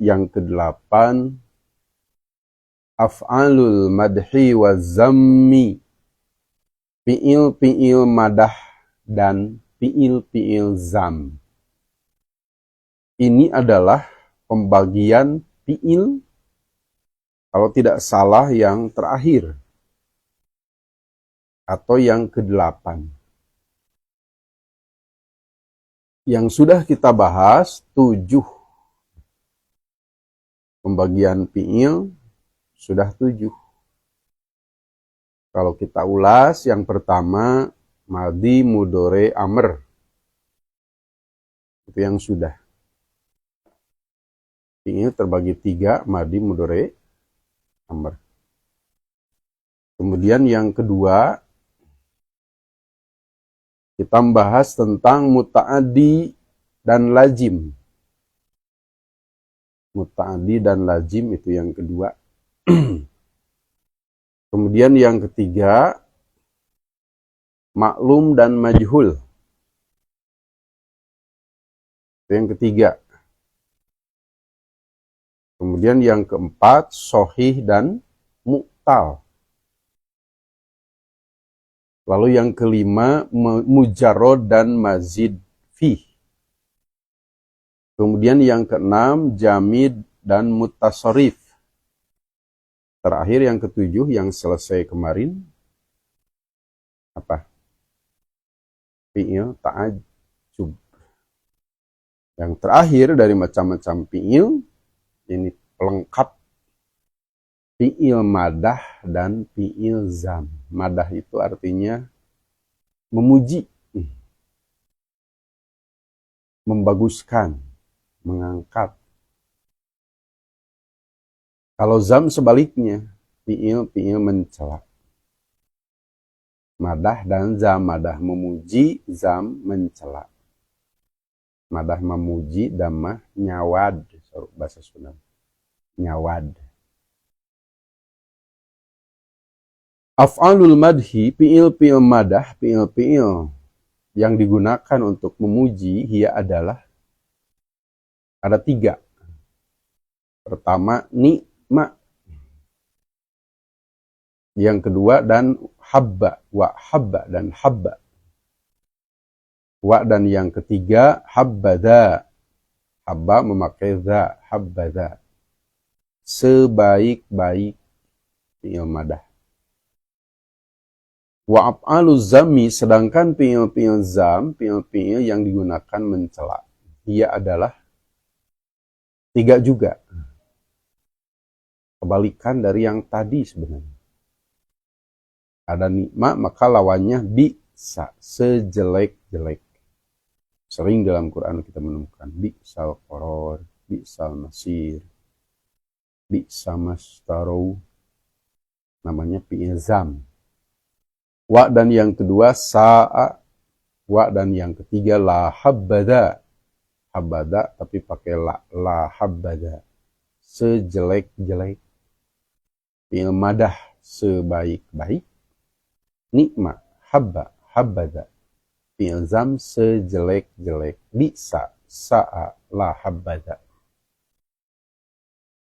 yang ke-8, af'alul madhi wa zammi, fi'il-fi'il madah dan fi'il-fi'il zam. Ini adalah pembagian fi'il, kalau tidak salah yang terakhir, atau yang ke-8. Yang sudah kita bahas 7. Pembagian fi'il sudah 7. Kalau kita ulas, yang pertama, madhi, mudhari, amr. Itu yang sudah. Fi'il terbagi 3, madhi, mudhari, amr. Kemudian yang kedua, kita membahas tentang muta'addi dan lazim. Muta'addi dan lazim itu yang kedua. Kemudian yang ketiga, maklum dan majhul. Itu yang ketiga. Kemudian yang keempat, sahih dan mu'tal. Lalu yang kelima, mujarrad dan mazid fi. Kemudian yang keenam, jamid dan mutasarrif. Terakhir yang ketujuh yang selesai kemarin, apa? Fi'il ta'ajjub. Yang terakhir dari macam-macam fi'il, ini pelengkap fi'il madah dan fi'il zam. Madah itu artinya memuji, membaguskan, mengangkat. Kalau zam sebaliknya, fi'il mencela. Madah dan zam, madah memuji, zam mencela. Madah memuji, damah nyawad, bahasa Sunda. Nyawad. Af'alul madhi, fi'il madah, fi'il yang digunakan untuk memuji, ia adalah ada 3. Pertama, ni'ma. Yang kedua, dan habba, wa habba dan habba. Wa dan yang ketiga, habbada. Habba memakai za, habbada. Sebaik-baik fi'il madah. Wa af'alu zammi, sedangkan fi'il zam, fi'il yang digunakan mencela, ia adalah 3 juga. Kebalikan dari yang tadi sebenarnya. Ada nikmat, maka lawannya bisa, sejelek-jelek. Sering dalam Quran kita menemukan bi'sal qaror, bi'sal masir, bi'sa mastarau. Namanya fi'il zam. Wa dan yang kedua sa'a, wa dan yang ketiga la habbada. Habbada tapi pakai la habbada. Sejelek-jelek. Fi'il madah, sebaik-baik. Nikmat, habba, habbada. Fi'il zam, sejelek-jelek. Bisa, sa'a, la habbada.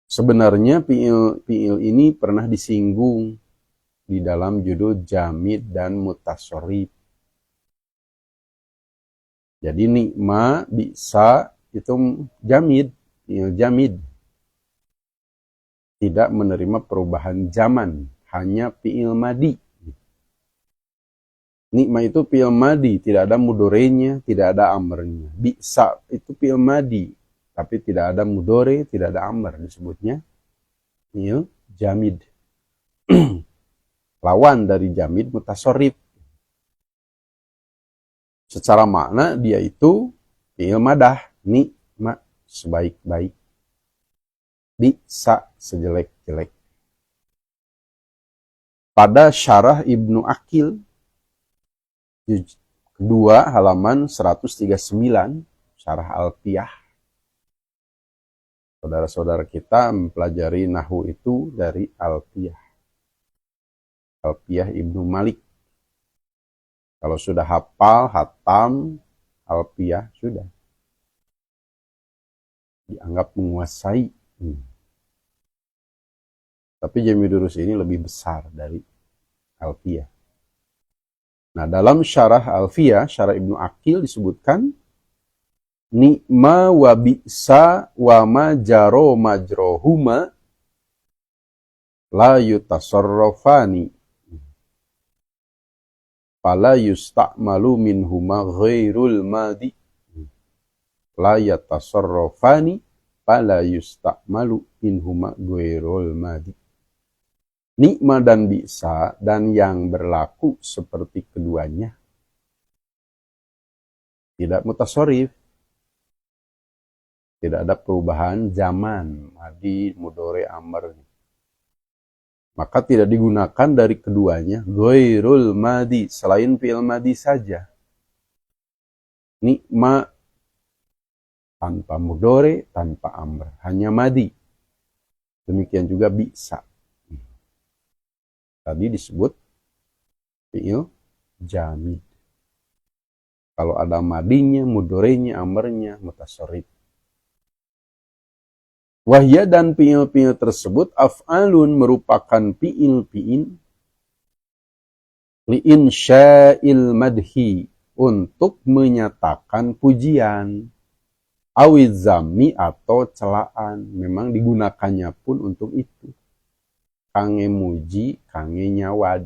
Sebenarnya fi'il ini pernah disinggung di dalam judul jamid dan mutasarrif. Jadi nikma, bisa itu jamid, fi'il jamid. Tidak menerima perubahan zaman, hanya fi'il madi. Nikma itu fi'il madi, tidak ada mudorenya, tidak ada amrnya. Bisa itu fi'il madi, tapi tidak ada mudore, tidak ada amr, disebutnya fi'il jamid. Lawan dari jamid mutasarrif. Secara makna dia itu fi'il madah, nikmat, sebaik-baik. Bisa, sejelek-jelek. Pada syarah Ibnu Aqil, kedua halaman 139, syarah Alfiyah. Saudara-saudara kita mempelajari nahwu itu dari Alfiyah. Alfiyah Ibnu Malik. Kalau sudah hafal, hatam, Alfiyah sudah dianggap menguasai Tapi Jamidurus ini lebih besar dari Alfiyah. Nah, dalam syarah Alfiyah, syarah Ibnu Aqil disebutkan ni'ma wa bi'sa wa ma jaro majrohuma la yutasarrafani fala yusta'malu minhuma ghairul madi la yatasarrafani fala yusta'malu minhuma ghairul madi. Nikma dan bisa dan yang berlaku seperti keduanya tidak mutasarrif, tidak ada perubahan zaman, madi, mudhari, amr. Maka tidak digunakan dari keduanya ghairul madi, selain fi'il madi saja. Nikma tanpa mudhari, tanpa amr, hanya madi. Demikian juga bisa. Tadi disebut fi'il jamid. Kalau ada madinya, mudharinya, amrnya, mutasarrif. Wahya dan fi'il-fi'il tersebut af'alun merupakan fi'il-fi'il li'insya'il madhi untuk menyatakan pujian, awiz zammi atau celaan. Memang digunakannya pun untuk itu. Kange muji, kange nyawad.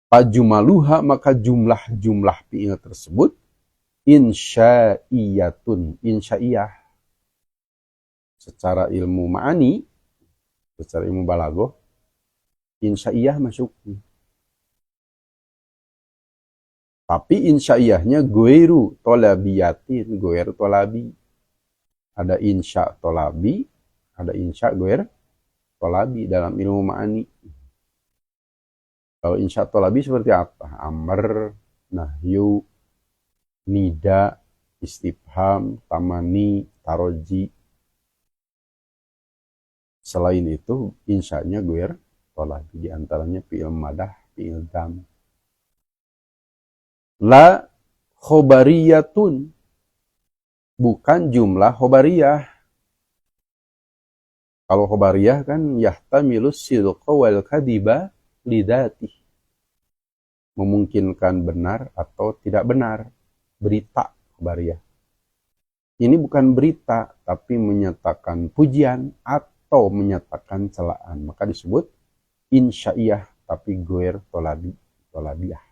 Pajumaluha maka jumlah-jumlah fi'il tersebut insya'iyatun, insya'iyah. Secara ilmu ma'ani, secara ilmu balaghah, insya'iyah masuk. Tapi insya'iyahnya ghairu tolabiyatin, ghairu tolabi. Ada insya' tolabi, ada insya' ghair tolabi dalam ilmu ma'ani. Kalau insya' tolabi seperti apa? Amr, nahyu, nida, istifham, tamani, taroji. Selain itu, insya'nya ghair tolabi. Di antaranya fi'il madah, fi'il dam. La khobariyatun. Bukan jumlah khobariyah. Kalau khobariyah kan yahtamilus sidqa wal kadiba lidati. Memungkinkan benar atau tidak benar. Berita khobariyah. Ini bukan berita, tapi menyatakan pujian atau menyatakan celaan. Maka disebut insya'iyah, tapi ghair tolabiyah.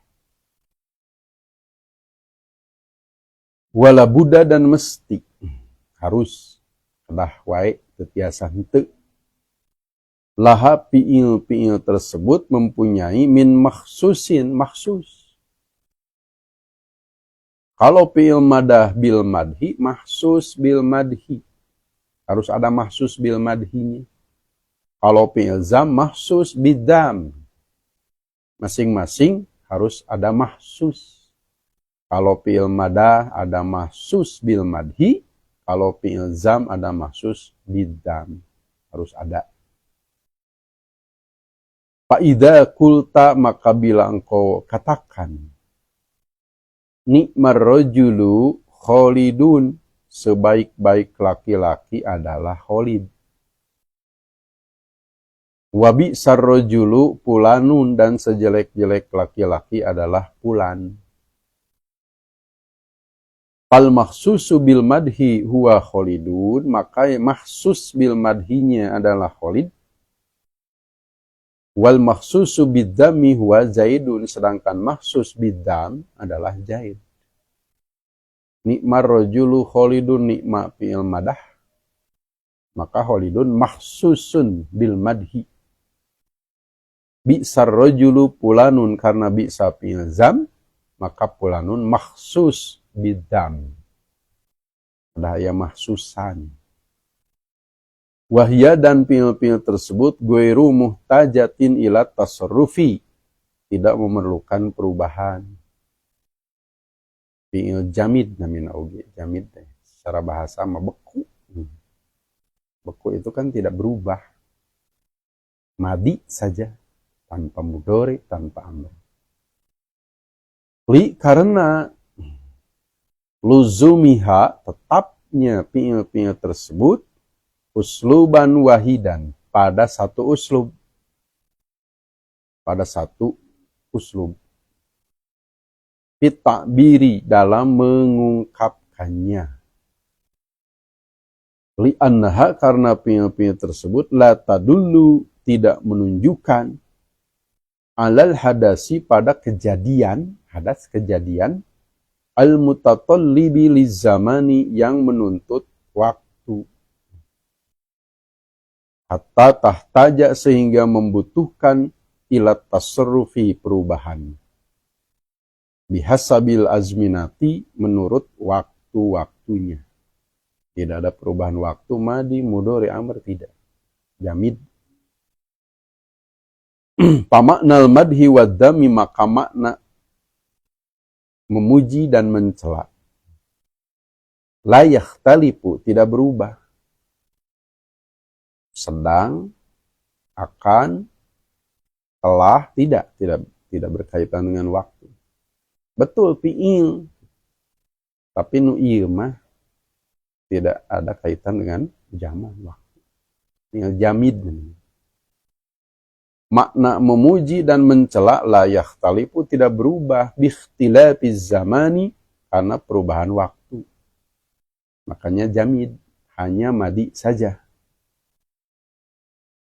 Wala buddha dan mesti. Harus. Kedah wae. Tetiasa henteu. Laha fi'il tersebut mempunyai min makhsusin, makhsus. Kalau fi'il madah bil madhi, makhsus bil madhi. Harus ada makhsus bil madhinya. Kalau fi'il zam, makhsus bidam. Masing-masing harus ada makhsus. Kalau fi'il madah ada makhsus bil madhi, kalau fi'il zam ada makhsus bidam. Harus ada. Fa'idha kulta maka bila engkau katakan. Ni'mar rajulu kholidun. Sebaik-baik laki-laki adalah kholid. Wabi sarrojulu pulanun dan sejelek-jelek laki-laki adalah pulan. Fal makhsusu bil madhi huwa kholidun, maka makhsus bil madhinya adalah kholid. Wal makhsusu biddami huwa zaidun, sedangkan makhsus biddam adalah zaid. Ni'mar rajulu kholidun, ni'ma fi'il madah. Maka kholidun makhsusun bil madhi. Bi'sar rajulu pulanun, karena bi'sa fi'il zam, maka pulanun makhsus bidam. Ada yang makhsusan. Wahya dan fi'il tersebut ghairu muhtajatin ila tasarrufi. Tidak memerlukan perubahan. Fi'il jamid namina ugi. Jamid secara bahasa mah beku. Beku itu kan tidak berubah. Madi saja. Tanpa mudhari, tanpa amr. Karena luzumiha tetap baiknya fi'il-fi'il tersebut usluban wahidan, pada satu uslub. Pada satu uslub. Fit ta'biri, dalam mengungkapkannya. Li'annaha, karena fi'il-fi'il tersebut la tadullu, tidak menunjukkan alal hadasi, pada kejadian, hadas kejadian, al-mutatallibi lizzamani, yang menuntut waktu. Hatta tahtaja, sehingga membutuhkan ilat tasarrufi, perubahan. Bihasabil azminati, menurut waktu-waktunya. Tidak ada perubahan waktu, madi, mudhari, amr, tidak. Jamid. Pamaknal madhi waddami, maka makna memuji dan mencela. La yakhtalifu, tidak berubah. Sedang, akan, telah, tidak berkaitan dengan waktu. Betul fi'il, tapi nu'ir mah tidak ada kaitan dengan zaman waktu. Fi'il jamid. Makna memuji dan mencela la yakhtalifu, tidak berubah, biikhtilafiz zamani, karena perubahan waktu. Makanya jamid, hanya madi saja.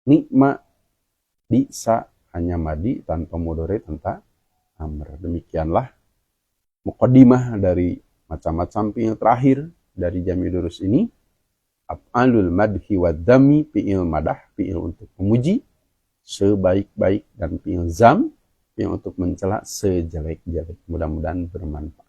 Nikma, bisa, hanya madi tanpa mudhari, tanpa amr. Demikianlah muqaddimah dari macam-macam fi'il terakhir dari jami' durus ini. Af'alul madhi waddami, fi'il madah, fi'il untuk memuji sebaik-baik, dan fi'il zam, fi'il untuk mencela sejelek-jelek. Mudah-mudahan bermanfaat.